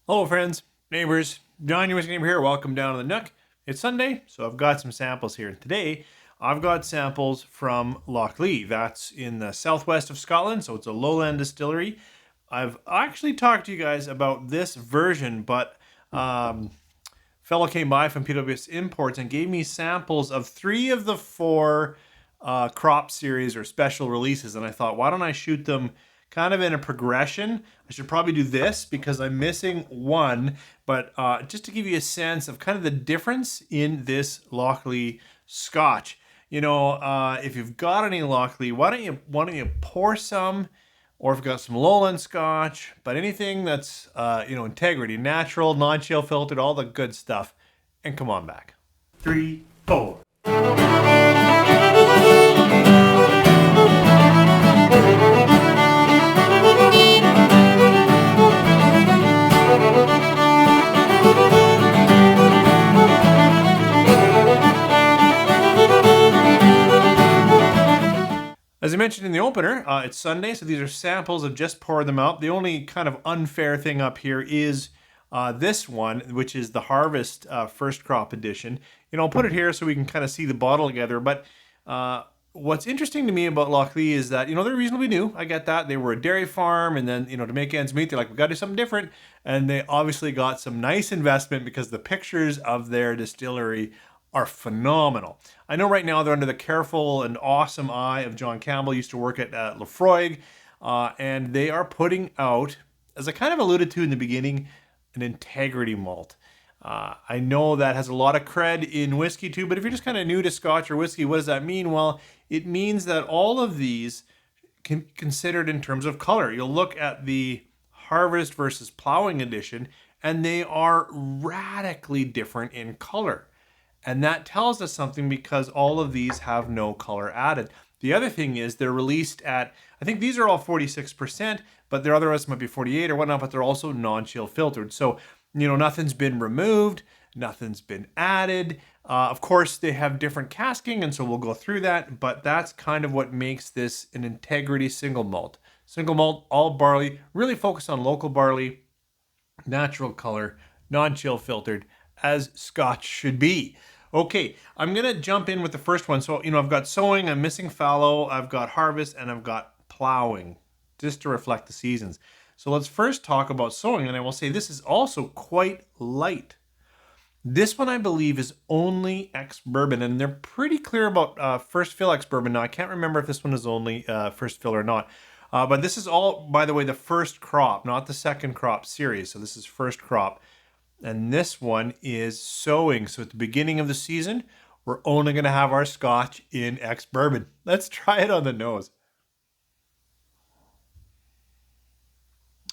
Hello friends, neighbors, John, your neighbor here. Welcome down to the Nook. It's Sunday, so I've got some samples here. Today, I've got samples from Lochlea. That's in the southwest of Scotland, so it's a lowland distillery. I've actually talked to you guys about this version, but fellow came by from PWS Imports and gave me samples of 3 of the 4 crop series or special releases, and I thought, why don't I shoot them kind of in a progression? I should probably do this because I'm missing one, but just to give you a sense of kind of the difference in this Lochlea Scotch. You know, if you've got any Lochlea, why don't you pour some, or if you've got some lowland Scotch, but anything that's integrity, natural, non-chill filtered, all the good stuff, and come on back. 3, 4. As I mentioned in the opener, it's Sunday, so these are samples. I've just poured them out. The only kind of unfair thing up here is this one, which is the Harvest First Crop Edition. You know, I'll put it here so we can kind of see the bottle together. But what's interesting to me about Lochlea is that, they're reasonably new. I get that. They were a dairy farm, and then, to make ends meet, they're like, we got to do something different. And they obviously got some nice investment because the pictures of their distillery are phenomenal. I know right now they're under the careful and awesome eye of John Campbell. Used to work at Lefroy, and they are putting out, as I kind of alluded to in the beginning, an Integrity Malt. I know that has a lot of cred in whiskey too, but if you're just kind of new to Scotch or whiskey, what does that mean? Well, it means that all of these can be considered in terms of color. You'll look at the Harvest versus Ploughing Edition, and they are radically different in color. And that tells us something because all of these have no color added. The other thing is they're released at, I think these are all 46%, but their other ones might be 48 or whatnot, but they're also non-chill filtered. So, nothing's been removed, nothing's been added. Of course, they have different casking, and so we'll go through that, but that's kind of what makes this an Integrity single malt. Single malt, all barley, really focused on local barley, natural color, non-chill filtered, as Scotch should be. Okay, I'm going to jump in with the first one. So, I've got Sowing, I'm missing fallow, I've got Harvest, and I've got Ploughing, just to reflect the seasons. So let's first talk about Sowing, and I will say this is also quite light. This one, I believe, is only ex-bourbon, and they're pretty clear about first fill ex-bourbon. Now, I can't remember if this one is only first fill or not. But this is all, by the way, the first crop, not the second crop series. So this is first crop. And this one is Sowing. So at the beginning of the season, we're only going to have our Scotch in ex-bourbon. Let's try it on the nose.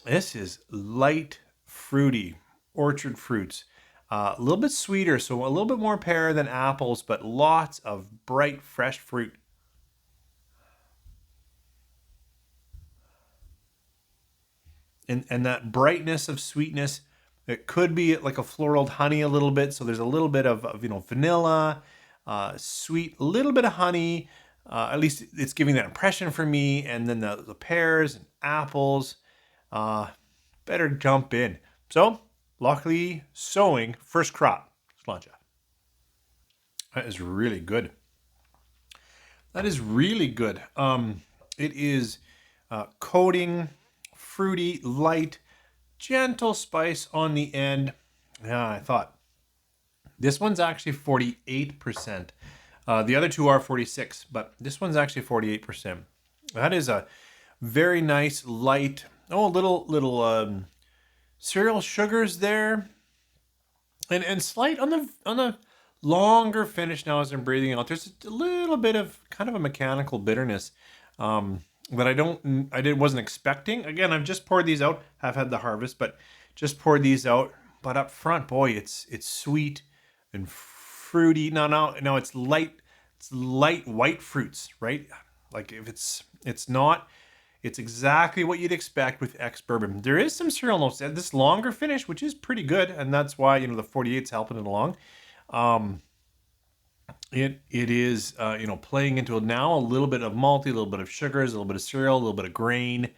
This is light, fruity, orchard fruits. A little bit sweeter, so a little bit more pear than apples, but lots of bright, fresh fruit. And that brightness of sweetness, it could be like a floral honey a little bit. So there's a little bit of vanilla, sweet, a little bit of honey. At least it's giving that impression for me. And then the pears and apples. Better jump in. So Lochlea Sowing first crop. Sláinte. That is really good. That is really good. It is coating, fruity, light, gentle spice on the end. Yeah, I thought this one's actually 48%. The other two are 46, but this one's actually 48%. That is a very nice light. Oh, little cereal sugars there, and slight on the longer finish. Now as I'm breathing out, there's a little bit of kind of a mechanical bitterness. That I wasn't expecting. Again, I've just poured these out. I've had the Harvest, but just poured these out. But up front, boy, it's sweet and fruity. No, it's light. It's light white fruits, right? Like if it's not, it's exactly what you'd expect with ex-bourbon. There is some cereal notes. This longer finish, which is pretty good, and that's why the 48's helping it along. It is playing into now a little bit of malty, a little bit of sugars, a little bit of cereal, a little bit of grain,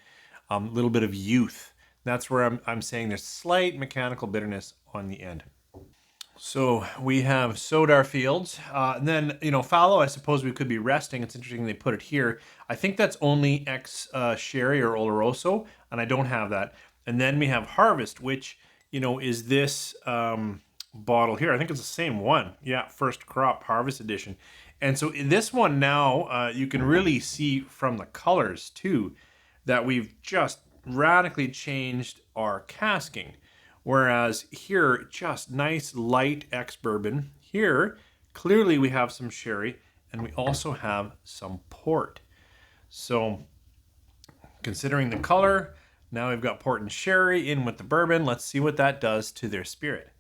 a little bit of youth. That's where I'm saying there's slight mechanical bitterness on the end. So we have sowed our fields. And then, fallow, I suppose we could be resting. It's interesting they put it here. I think that's only ex sherry or oloroso, and I don't have that. And then we have harvest, which, is this bottle here. I think it's the same one. Yeah, first crop harvest edition. And so in this one now, you can really see from the colors too that we've just radically changed our casking. Whereas here, just nice light ex-bourbon. Here, clearly we have some sherry and we also have some port. So considering the color, now we've got port and sherry in with the bourbon. Let's see what that does to their spirit.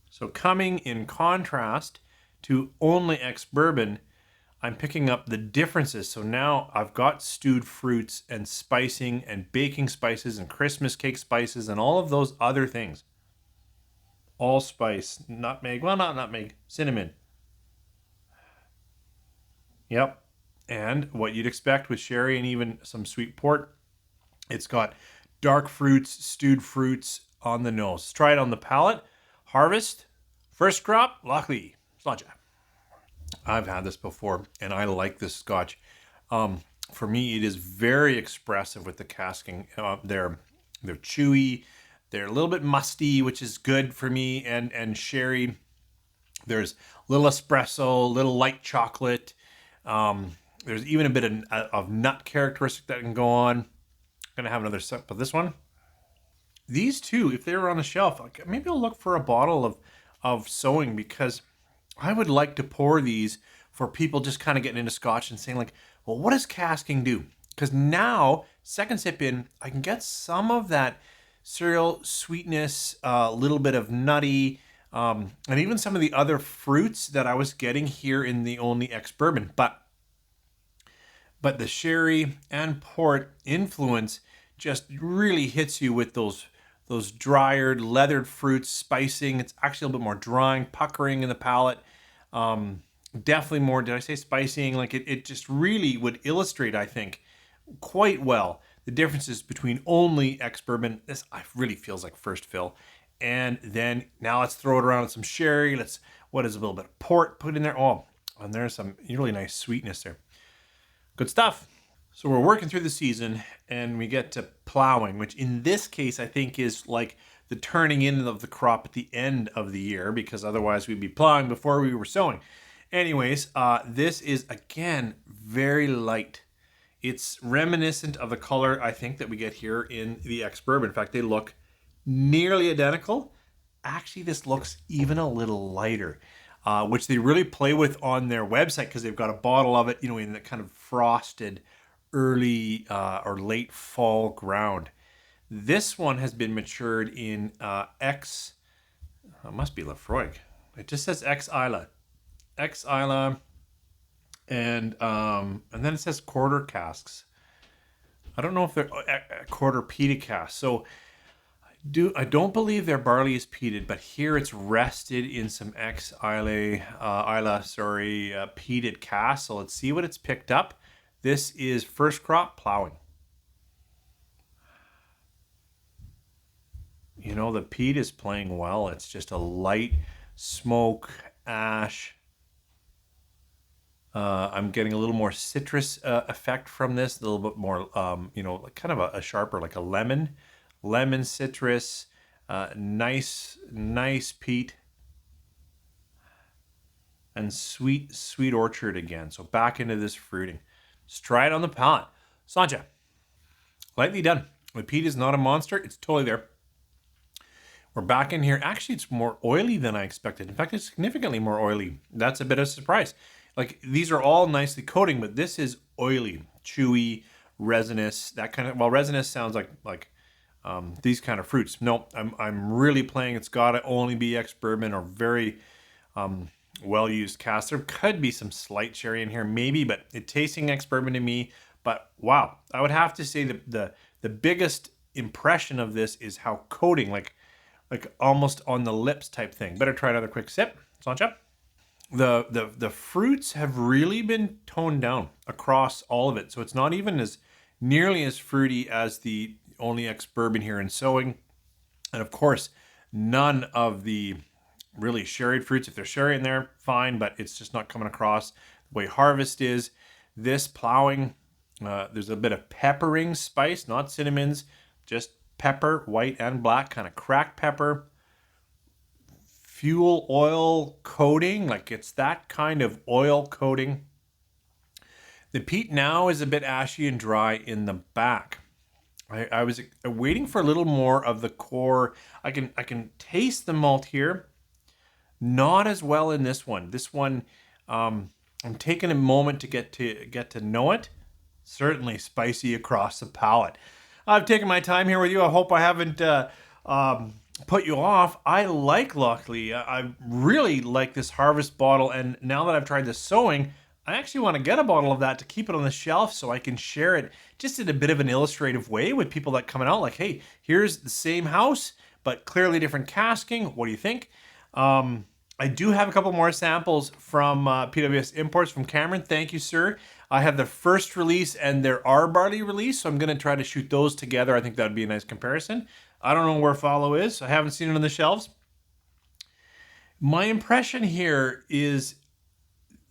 So coming in contrast to only ex-bourbon, I'm picking up the differences. So now I've got stewed fruits and spicing and baking spices and Christmas cake spices and all of those other things. Allspice, nutmeg, well, not nutmeg, cinnamon. Yep. And what you'd expect with sherry and even some sweet port, it's got dark fruits, stewed fruits on the nose. Let's try it on the palate. Harvest, first crop, Lochlea Scotch. I've had this before, and I like this Scotch. For me, it is very expressive with the casking. They're chewy, they're a little bit musty, which is good for me. And sherry, there's little espresso, little light chocolate. There's even a bit of nut characteristic that can go on. I'm gonna have another sip of this one. These two, if they were on the shelf, maybe I'll look for a bottle of Sowing, because I would like to pour these for people just kind of getting into Scotch and saying like, well, what does casking do? Because now, second sip in, I can get some of that cereal sweetness, a little bit of nutty, and even some of the other fruits that I was getting here in the only ex-bourbon. But the sherry and port influence just really hits you with those dried, leathered fruits, spicing. It's actually a little bit more drying, puckering in the palate. Definitely more, did I say spicing? Like it just really would illustrate, I think, quite well the differences between only ex-bourbon. This really feels like first fill. And then now let's throw it around with some sherry. What is a little bit of port put in there? Oh, and there's some really nice sweetness there. Good stuff. So we're working through the season and we get to ploughing, which in this case I think is like the turning in of the crop at the end of the year, because otherwise we'd be plowing before we were sowing. Anyways, this is again very light. It's reminiscent of the color I think that we get here in the ex-bourbon. In fact, they look nearly identical. Actually, this looks even a little lighter, which they really play with on their website because they've got a bottle of it, in the kind of frosted early or late fall ground. This one has been matured in it must be Lafroig. It just says Ex-Isla, and then it says quarter casks. I don't know if they're quarter peated casks. So I don't believe their barley is peated, but here it's rested in some Ex-Isla, peated casks. So let's see what it's picked up. This is first crop ploughing. The peat is playing well. It's just a light smoke, ash. I'm getting a little more citrus effect from this, a little bit more, like kind of a sharper, like a lemon citrus, nice peat, and sweet orchard again. So back into this fruiting. Let's try it on the palate. Sancha, lightly done. The peat is not a monster. It's totally there. We're back in here. Actually, it's more oily than I expected. In fact, it's significantly more oily. That's a bit of a surprise. Like, these are all nicely coating, but this is oily, chewy, resinous. That kind of, well, resinous sounds like these kind of fruits. No, I'm really playing. It's got to only be ex-bourbon or very well-used cask. There could be some slight sherry in here, maybe, but it's tasting ex-bourbon to me. But wow, I would have to say the biggest impression of this is how coating, like almost on the lips type thing. Better try another quick sip, Sancha. The fruits have really been toned down across all of it, so it's not even as nearly as fruity as the only ex-bourbon here in Sowing. And of course, none of the really sherried fruits. If there's sherry in there, fine, but it's just not coming across the way Harvest is. This Ploughing, there's a bit of peppering spice, not cinnamons, just pepper, white and black, kind of cracked pepper. Fuel oil coating, like it's that kind of oil coating. The peat now is a bit ashy and dry in the back. I was waiting for a little more of the core. I can taste the malt here. Not as well in this one. This one, I'm taking a moment to get to know it. Certainly spicy across the palate. I've taken my time here with you. I hope I haven't put you off. I like Lochlea. I really like this Harvest bottle, and now that I've tried the Sowing, I actually want to get a bottle of that to keep it on the shelf so I can share it just in a bit of an illustrative way with people that coming out. Like, hey, here's the same house, but clearly different casking. What do you think? I do have a couple more samples from PWS Imports from Cameron. Thank you, sir. I have the first release and their R barley release, so I'm going to try to shoot those together. I think that would be a nice comparison. I don't know where Follow is. I haven't seen it on the shelves. My impression here is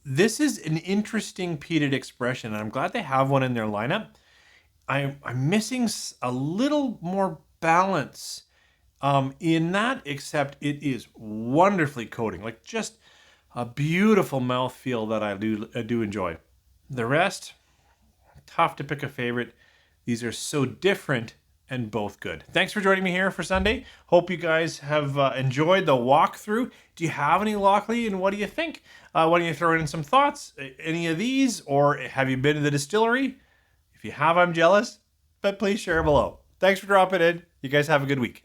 this is an interesting peated expression, and I'm glad they have one in their lineup. I'm missing a little more balance in that, except it is wonderfully coating, like just a beautiful mouthfeel that I do enjoy. The rest, tough to pick a favorite. These are so different and both good. Thanks for joining me here for Sunday. Hope you guys have enjoyed the walkthrough. Do you have any Lochlea, and what do you think? Why don't you throw in some thoughts? Any of these, or have you been to the distillery? If you have, I'm jealous, but please share below. Thanks for dropping in. You guys have a good week.